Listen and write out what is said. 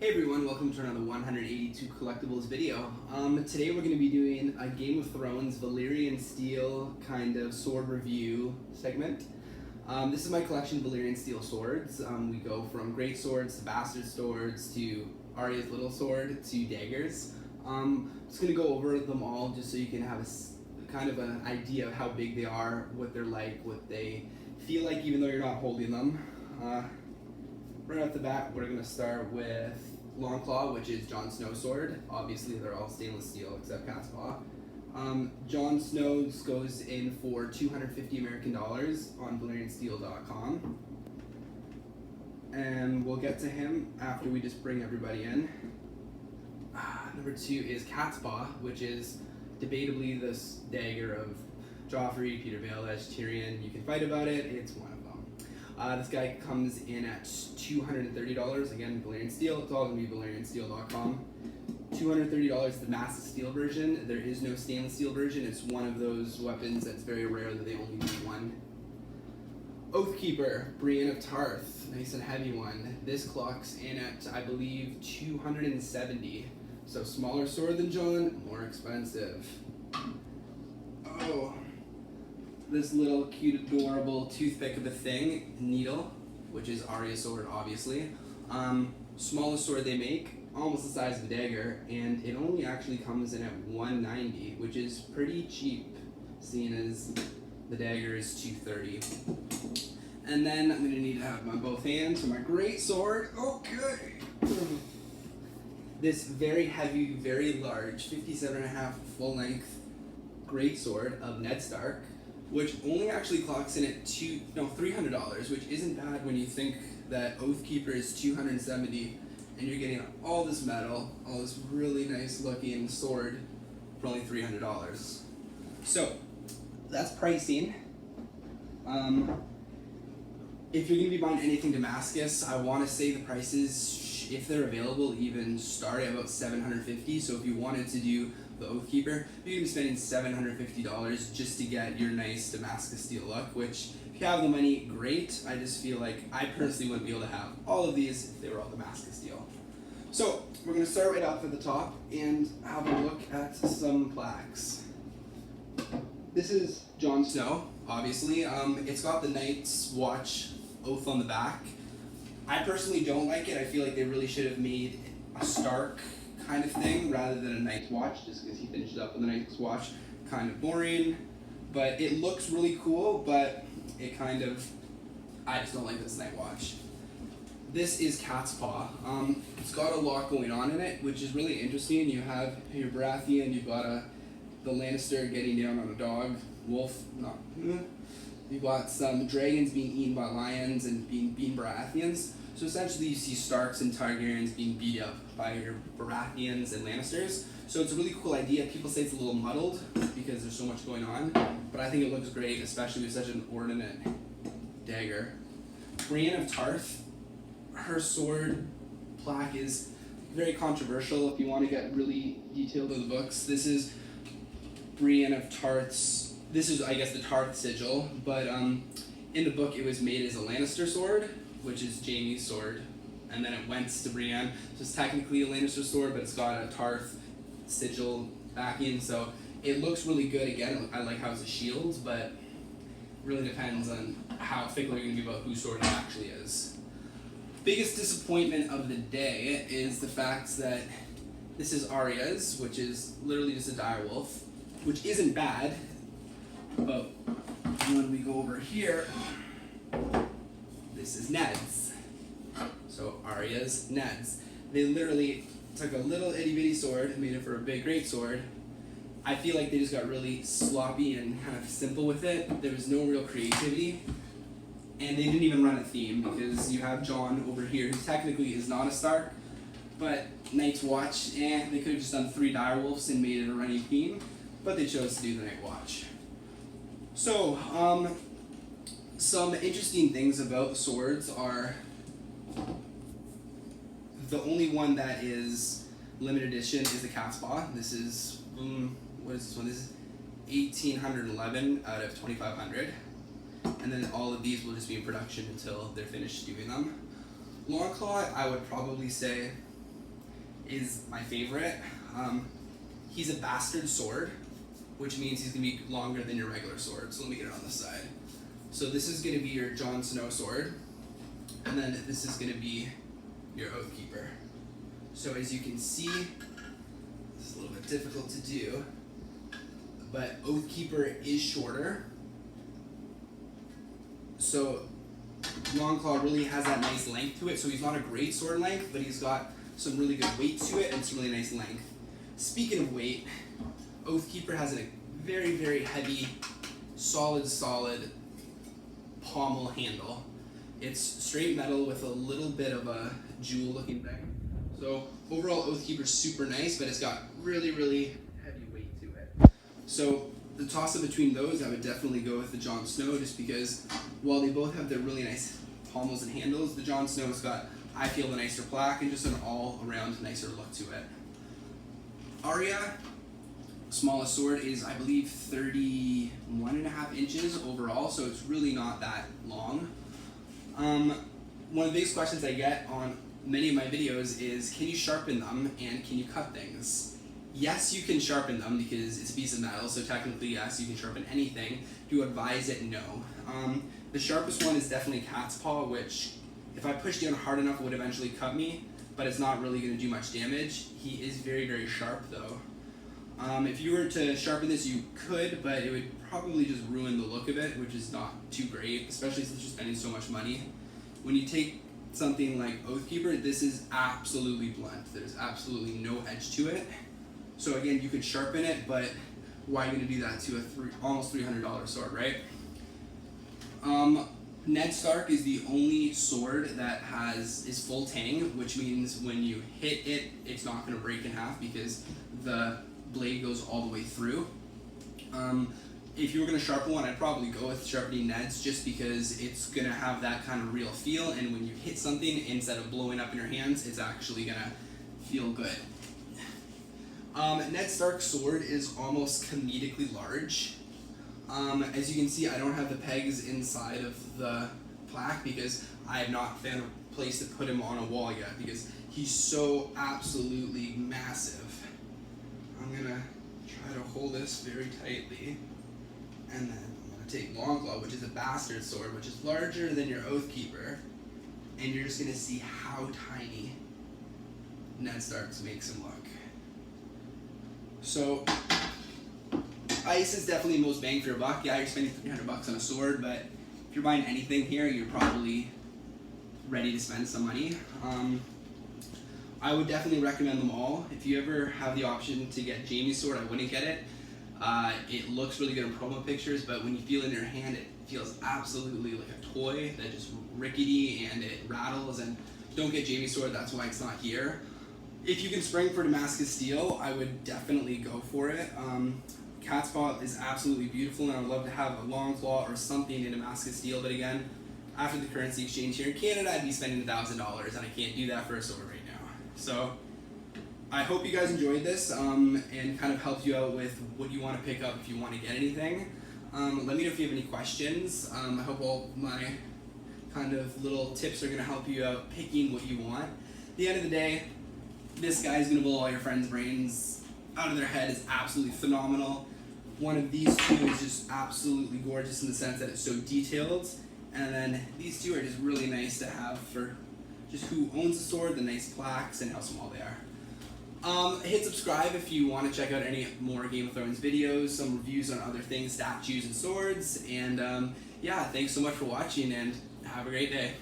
Hey everyone, welcome to another 182 Collectibles video. Today we're going to be doing a Game of Thrones Valyrian Steel kind of sword review segment. This is my collection of Valyrian Steel swords. We go from great swords to bastard swords to Arya's little sword to daggers. I'm just going to go over them all just so you can have kind of an idea of how big they are, what they're like, what they feel like even though you're not holding them. Right off the bat, we're going to start with Longclaw, which is Jon Snow's sword. Obviously, they're all stainless steel except Catspaw. Jon Snow's goes in for $250 American on ValyrianSteel.com. And we'll get to him after we just bring everybody in. Number 2 is Catspaw, which is debatably this dagger of Joffrey, Peter Baelish, Tyrion. You can fight about it, it's one of them. This guy comes in at $230, again, Valyrian Steel. It's all going to be ValyrianSteel.com. $230 the massive steel version. There is no stainless steel version. It's one of those weapons that's very rare that they only need one. Oathkeeper, Brienne of Tarth, nice and heavy one. This clocks in at, I believe, $270. So smaller sword than Jon, more expensive. Oh. This little cute, adorable toothpick of a thing, needle, which is Arya's sword, obviously. Smallest sword they make, almost the size of a dagger, and it only actually comes in at $190, which is pretty cheap, seeing as the dagger is $230. And then I'm gonna need to have my both hands for my great sword. Okay. This very heavy, very large, 57.5 full length great sword of Ned Stark, which only actually clocks in at $300, which isn't bad when you think that Oathkeeper is $270, and you're getting all this metal, all this really nice looking sword for only $300. So that's pricing. If you're going to be buying anything Damascus, I want to say the prices, if they're available, even start at about $750. So if you wanted to do the Oathkeeper, you're going to be spending $750 just to get your nice Damascus steel look, which if you have the money, great. I just feel like I personally wouldn't be able to have all of these if they were all Damascus steel. So we're going to start right off at the top and have a look at some plaques. This is Jon Snow, obviously. It's got the Night's Watch oath on the back. I personally don't like it. I feel like they really should have made a Stark kind of thing rather than a Night's Watch, just because he finished up with a Night's Watch. Kind of boring, but it looks really cool, but it kind of, I just don't like this Night Watch. This is Catspaw. It's got a lot going on in it, which is really interesting. You have your Baratheon, you've got the Lannister getting down on a dog, wolf, you've got some dragons being eaten by lions and being beaten Baratheons. So essentially you see Starks and Targaryens being beat up by your Baratheons and Lannisters. So it's a really cool idea. People say it's a little muddled because there's so much going on, but I think it looks great, especially with such an ornate dagger. Brienne of Tarth, her sword plaque is very controversial if you want to get really detailed in the books. This is Brienne of Tarth's, this is I guess the Tarth sigil, but in the book it was made as a Lannister sword, which is Jaime's sword, and then it went to Brienne. So it's technically a Lannister sword, but it's got a Tarth sigil backing, so it looks really good. Again, I like how it's a shield, but it really depends on how fickle you're going to be about whose sword it actually is. Biggest disappointment of the day is the fact that this is Arya's, which is literally just a direwolf, which isn't bad, but when we go over here, this is Ned's. So Arya's, Ned's. They literally took a little itty bitty sword and made it for a big great sword. I feel like they just got really sloppy and kind of simple with it. There was no real creativity. And they didn't even run a theme because you have Jon over here, who technically is not a Stark, but Night's Watch, they could have just done 3 direwolves and made it a running theme, but they chose to do the Night Watch. So, some interesting things about the swords are the only one that is limited edition is the Catspaw. This is, what is this one? This is 1811 out of 2500. And then all of these will just be in production until they're finished doing them. Longclaw, I would probably say is my favorite. He's a bastard sword, which means he's going to be longer than your regular sword. So let me get it on this side. So this is going to be your Jon Snow sword, and then this is going to be your Oathkeeper. So as you can see, this is a little bit difficult to do, but Oathkeeper is shorter. So Longclaw really has that nice length to it. So he's not a great sword length, but he's got some really good weight to it and some really nice length. Speaking of weight, Oathkeeper has a very, very heavy, solid pommel handle. It's straight metal with a little bit of a jewel looking thing. So overall, Oathkeeper's super nice, but it's got really, really heavy weight to it. So the toss-up between those, I would definitely go with the Jon Snow, just because while they both have their really nice pommels and handles, the Jon Snow's got, I feel, the nicer plaque and just an all-around nicer look to it. Arya, smallest sword, is, I believe, 31.5 inches overall, so it's really not that long. One of the biggest questions I get on many of my videos is, can you sharpen them and can you cut things? Yes, you can sharpen them because it's a piece of metal, so technically yes, you can sharpen anything. Do you advise it? No. The sharpest one is definitely Catspaw, which if I pushed down hard enough would eventually cut me, but it's not really going to do much damage. He is very, very sharp though. If you were to sharpen this, you could, but it would probably just ruin the look of it, which is not too great, especially since you're spending so much money. When you take something like Oathkeeper, this is absolutely blunt. There's absolutely no edge to it. So again, you could sharpen it, but why are you going to do that to a almost $300 sword, right? Ned Stark is the only sword that is full tang, which means when you hit it, it's not going to break in half because the blade goes all the way through. If you were going to sharpen one, I'd probably go with sharpening Ned's, just because it's going to have that kind of real feel, and when you hit something, instead of blowing up in your hands, it's actually going to feel good. Ned Stark's sword is almost comedically large. As you can see, I don't have the pegs inside of the plaque because I have not found a place to put him on a wall yet, because he's so absolutely massive. I'm going to try to hold this very tightly, and then I'm going to take Longclaw, which is a bastard sword, which is larger than your Oathkeeper, and you're just going to see how tiny Ned Stark's makes him look. So, ice is definitely the most bang for your buck. Yeah, you're spending $300 on a sword, but if you're buying anything here, you're probably ready to spend some money. I would definitely recommend them all. If you ever have the option to get Jaime's sword, I wouldn't get it. It looks really good in promo pictures, but when you feel it in your hand, it feels absolutely like a toy that just rickety and it rattles. And don't get Jaime's sword, that's why it's not here. If you can spring for Damascus Steel, I would definitely go for it. Catspaw is absolutely beautiful, and I would love to have a Longclaw or something in Damascus Steel, but again, after the currency exchange here in Canada, I'd be spending $1,000, and I can't do that for a sword right now. So, I hope you guys enjoyed this, and kind of helped you out with what you want to pick up if you want to get anything. Let me know if you have any questions. I hope all my kind of little tips are going to help you out picking what you want. At the end of the day, this guy's going to blow all your friends' brains out of their head. It's absolutely phenomenal. One of these two is just absolutely gorgeous in the sense that it's so detailed. And then these two are just really nice to have for just who owns the sword, the nice plaques, and how small they are. Hit subscribe if you want to check out any more Game of Thrones videos, some reviews on other things, statues and swords. And yeah, thanks so much for watching, and have a great day.